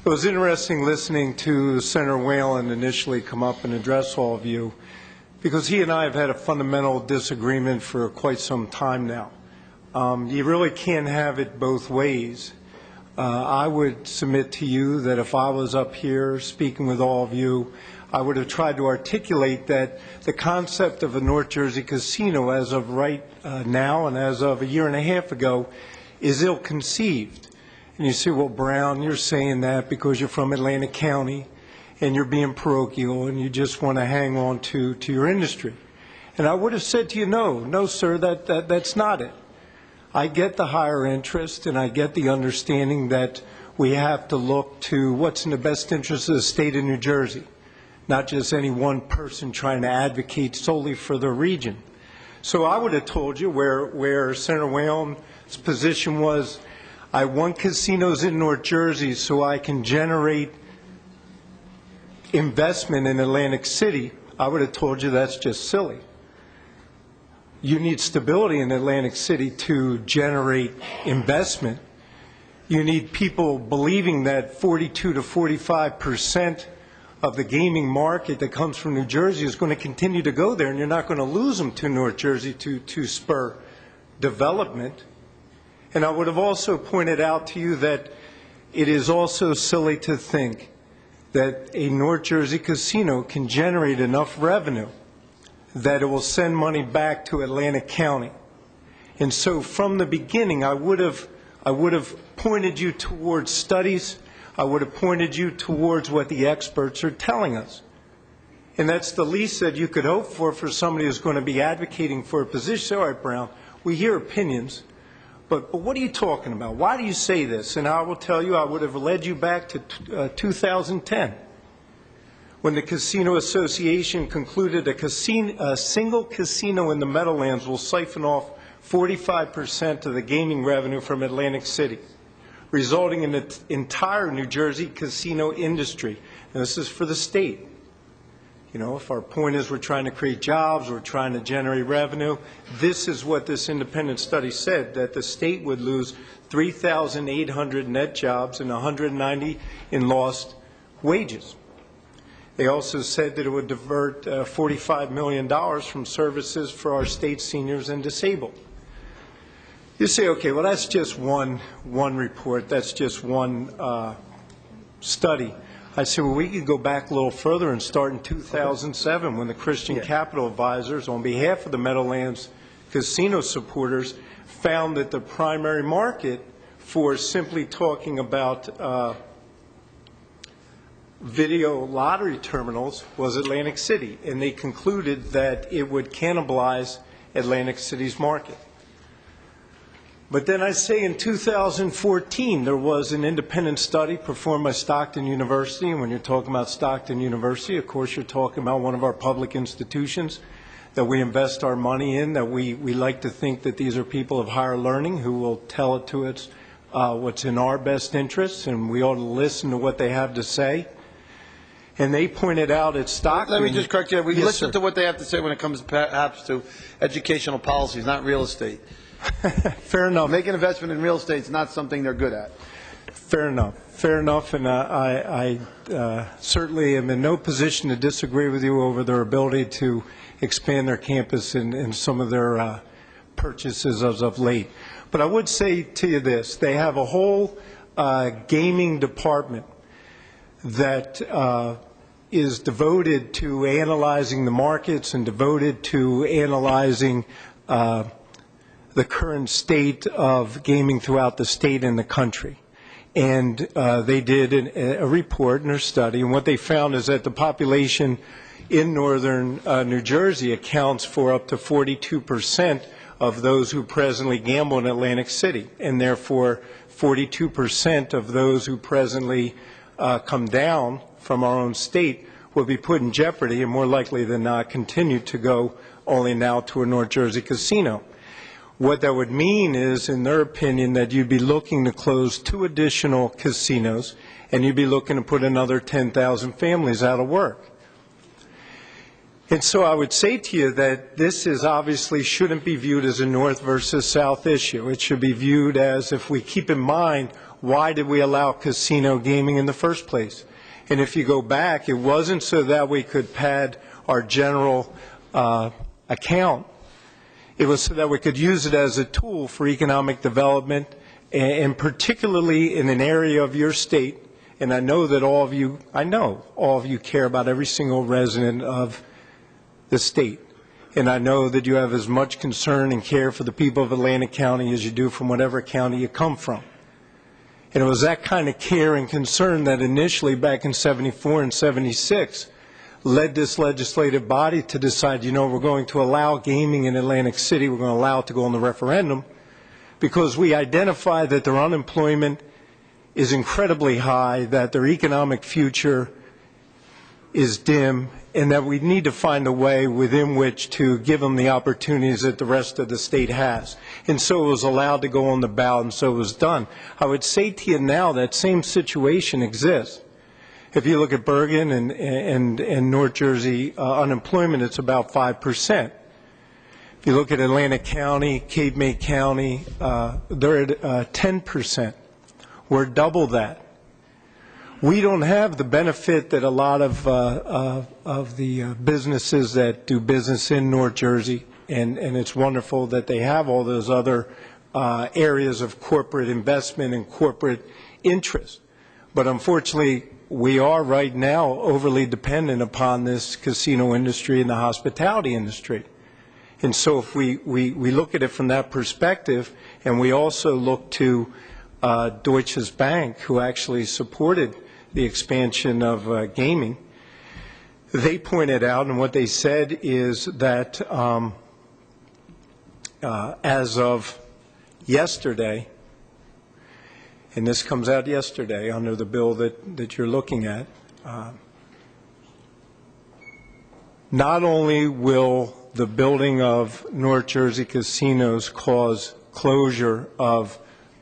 It was interesting listening to Senator Whalen initially come up and address all of you, because he and I have had a fundamental disagreement for quite some time now. You really can't have it both ways. I would submit to you that if I was up here speaking with all of you, I would have tried to articulate that the concept of a North Jersey casino as of right now and as of a year and a half ago is ill-conceived. And you say, well, Brown, you're saying that because you're from Atlantic County and you're being parochial and you just want to hang on to your industry. And I would have said to you, no, sir, that's not it. I get the higher interest and I get the understanding that we have to look to what's in the best interest of the state of New Jersey, not just any one person trying to advocate solely for the region. So I would have told you where Senator Whalen's position was, I want casinos in North Jersey so I can generate investment in Atlantic City. I would have told you that's just silly. You need stability in Atlantic City to generate investment. You need people believing that 42 to 45% of the gaming market that comes from New Jersey is going to continue to go there, and you're not going to lose them to North Jersey to spur development. And I would have also pointed out to you that it is also silly to think that a North Jersey casino can generate enough revenue that it will send money back to Atlantic County. And so from the beginning, I would have pointed you towards studies. I would have pointed you towards what the experts are telling us. And that's the least that you could hope for somebody who's going to be advocating for a position. All right, Brown, we hear opinions, but what are you talking about? Why do you say this? And I will tell you, I would have led you back to 2010, when the Casino Association concluded a single casino in the Meadowlands will siphon off 45% of the gaming revenue from Atlantic City, resulting in the entire New Jersey casino industry. And this is for the state. You know, if our point is we're trying to create jobs, we're trying to generate revenue, this is what this independent study said, that the state would lose 3,800 net jobs and 190 in lost wages. They also said that it would divert $45 million from services for our state seniors and disabled. You say, okay, well, that's just one report, that's just one study. I said, well, we could go back a little further and start in 2007 when the Christian Capital Advisors, on behalf of the Meadowlands casino supporters, found that the primary market for simply talking about video lottery terminals was Atlantic City, and they concluded that it would cannibalize Atlantic City's market. But then I say in 2014, there was an independent study performed by Stockton University, and when you're talking about Stockton University, of course you're talking about one of our public institutions that we invest our money in, that we like to think that these are people of higher learning who will tell it to us what's in our best interests, and we ought to listen to what they have to say. And they pointed out at Stockton... Let me just correct you. We Yes, listen sir. to what they have to say when it comes perhaps to educational policies, not real estate. Fair enough. Making investment in real estate is not something they're good at. Fair enough, and I certainly am in no position to disagree with you over their ability to expand their campus and some of their purchases as of late. But I would say to you this, they have a whole gaming department that is devoted to analyzing the markets and devoted to analyzing the current state of gaming throughout the state and the country. And they did a report in their study, and what they found is that the population in northern New Jersey accounts for up to 42% of those who presently gamble in Atlantic City, and therefore 42% of those who presently come down from our own state will be put in jeopardy and more likely than not continue to go only now to a North Jersey casino. What that would mean is, in their opinion, that you'd be looking to close 2 additional casinos and you'd be looking to put another 10,000 families out of work. And so I would say to you that this is obviously shouldn't be viewed as a North versus South issue. It should be viewed as, if we keep in mind why did we allow casino gaming in the first place? And if you go back, it wasn't so that we could pad our general account. It was so that we could use it as a tool for economic development, and particularly in an area of your state. And I know that all of you care about every single resident of the state. And I know that you have as much concern and care for the people of Atlantic County as you do from whatever county you come from. And it was that kind of care and concern that initially back in 74 and 76 led this legislative body to decide, we're going to allow gaming in Atlantic City, we're going to allow it to go on the referendum, because we identify that their unemployment is incredibly high, that their economic future is dim, and that we need to find a way within which to give them the opportunities that the rest of the state has. And so it was allowed to go on the ballot, and so it was done. I would say to you now that same situation exists. If you look at Bergen and North Jersey unemployment, it's about 5%. If you look at Atlantic County, Cape May County, they're at 10%. We're double that. We don't have the benefit that a lot of the businesses that do business in North Jersey, and it's wonderful that they have all those other areas of corporate investment and corporate interest. But unfortunately, we are right now overly dependent upon this casino industry and the hospitality industry. And so if we look at it from that perspective, and we also look to Deutsche Bank, who actually supported the expansion of gaming, they pointed out, and what they said is that as of yesterday, and this comes out yesterday under the bill that you're looking at, not only will the building of North Jersey casinos cause closure of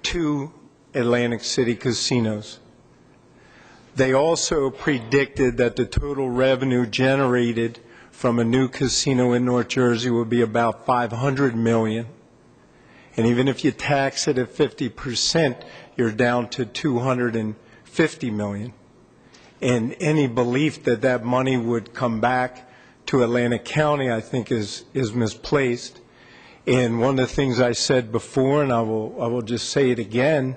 2 Atlantic City casinos, they also predicted that the total revenue generated from a new casino in North Jersey would be about $500 million. And even if you tax it at 50%, you're down to $250 million. And any belief that that money would come back to Atlantic County, I think, is misplaced. And one of the things I said before, and I will just say it again,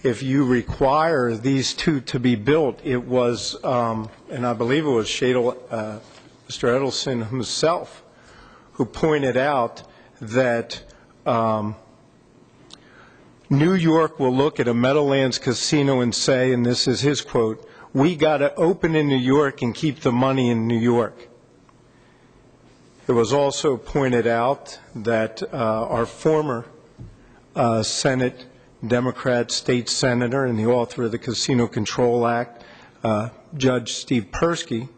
if you require these 2 to be built, it was, and I believe it was Mr. Edelson himself, who pointed out that New York will look at a Meadowlands casino and say, and this is his quote, "We got to open in New York and keep the money in New York." It was also pointed out that our former Senate Democrat state senator and the author of the Casino Control Act, Judge Steve Persky,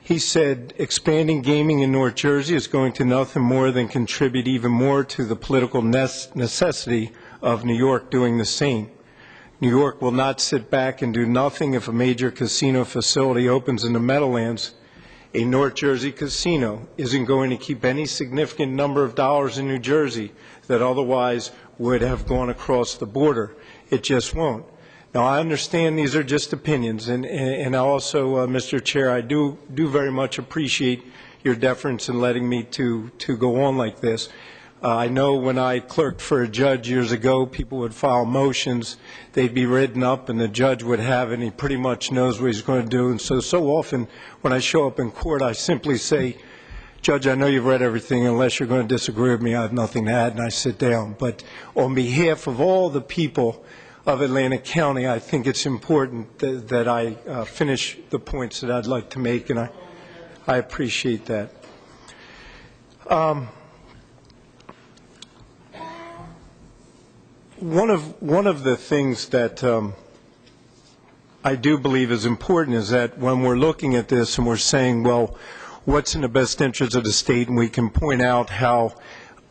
he said expanding gaming in North Jersey is going to nothing more than contribute even more to the political necessity of New York doing the same. New York will not sit back and do nothing if a major casino facility opens in the Meadowlands. A North Jersey casino isn't going to keep any significant number of dollars in New Jersey that otherwise would have gone across the border. It just won't. Now, I understand these are just opinions, and also, Mr. Chair, I do very much appreciate your deference in letting me to go on like this. I know when I clerked for a judge years ago, people would file motions, they'd be written up, and the judge would have it, and he pretty much knows what he's going to do. And so often when I show up in court, I simply say, "Judge, I know you've read everything. Unless you're going to disagree with me, I have nothing to add," and I sit down. But on behalf of all the people of Atlantic County, I think it's important that I finish the points that I'd like to make, and I appreciate that. One of the things that I do believe is important is that when we're looking at this and we're saying, well, what's in the best interest of the state, and we can point out how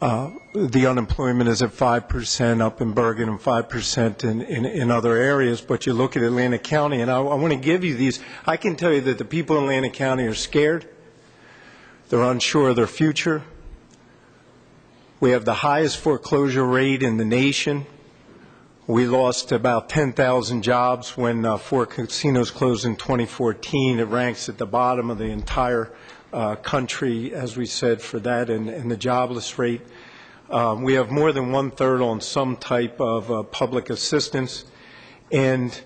the unemployment is at 5% up in Bergen and 5% in other areas, but you look at Atlantic County, and I want to give you these. I can tell you that the people in Atlantic County are scared. They're unsure of their future. We have the highest foreclosure rate in the nation. We lost about 10,000 jobs when 4 casinos closed in 2014. It ranks at the bottom of the entire country, as we said, for that, and the jobless rate. We have more than 1/3 on some type of public assistance. And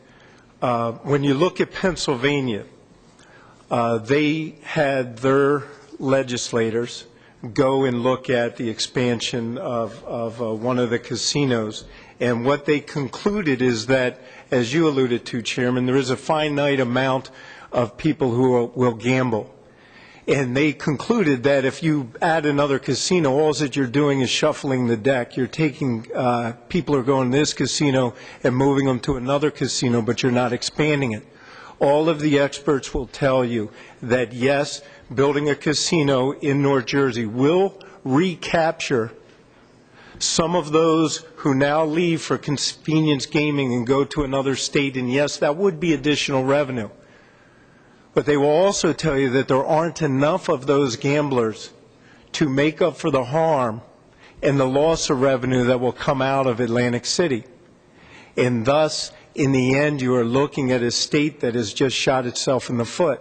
when you look at Pennsylvania, they had their legislators go and look at the expansion of one of the casinos. And what they concluded is that, as you alluded to, Chairman, there is a finite amount of people who will gamble. And they concluded that if you add another casino, all that you're doing is shuffling the deck. You're taking people who are going to this casino and moving them to another casino, but you're not expanding it. All of the experts will tell you that, yes, building a casino in North Jersey will recapture some of those who now leave for convenience gaming and go to another state, and yes, that would be additional revenue. But they will also tell you that there aren't enough of those gamblers to make up for the harm and the loss of revenue that will come out of Atlantic City. And thus, in the end, you are looking at a state that has just shot itself in the foot.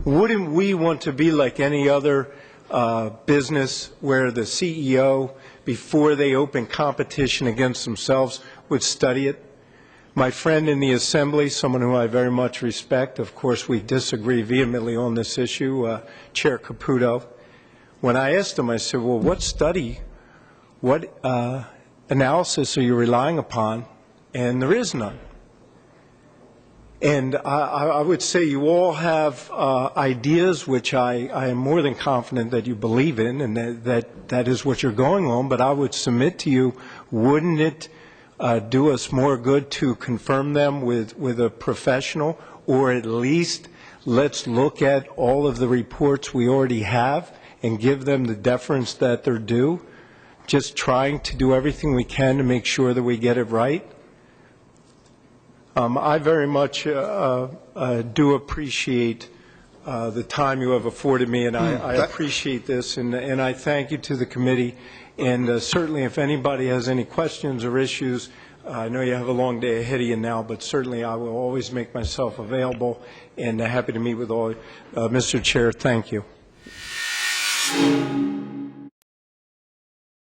Wouldn't we want to be like any other business where the CEO, before they open competition against themselves, would study it? My friend in the Assembly, someone who I very much respect, of course we disagree vehemently on this issue, Chair Caputo, when I asked him, I said, well, what study, what analysis are you relying upon? And there is none. And I would say you all have ideas which I am more than confident that you believe in, and that is what you're going on, but I would submit to you, wouldn't it do us more good to confirm them with a professional, or at least let's look at all of the reports we already have and give them the deference that they're due, just trying to do everything we can to make sure that we get it right? I very much do appreciate the time you have afforded me, and I appreciate this, and I thank you to the committee. And certainly if anybody has any questions or issues, I know you have a long day ahead of you now, but certainly I will always make myself available, and happy to meet with all. Mr. Chair, thank you.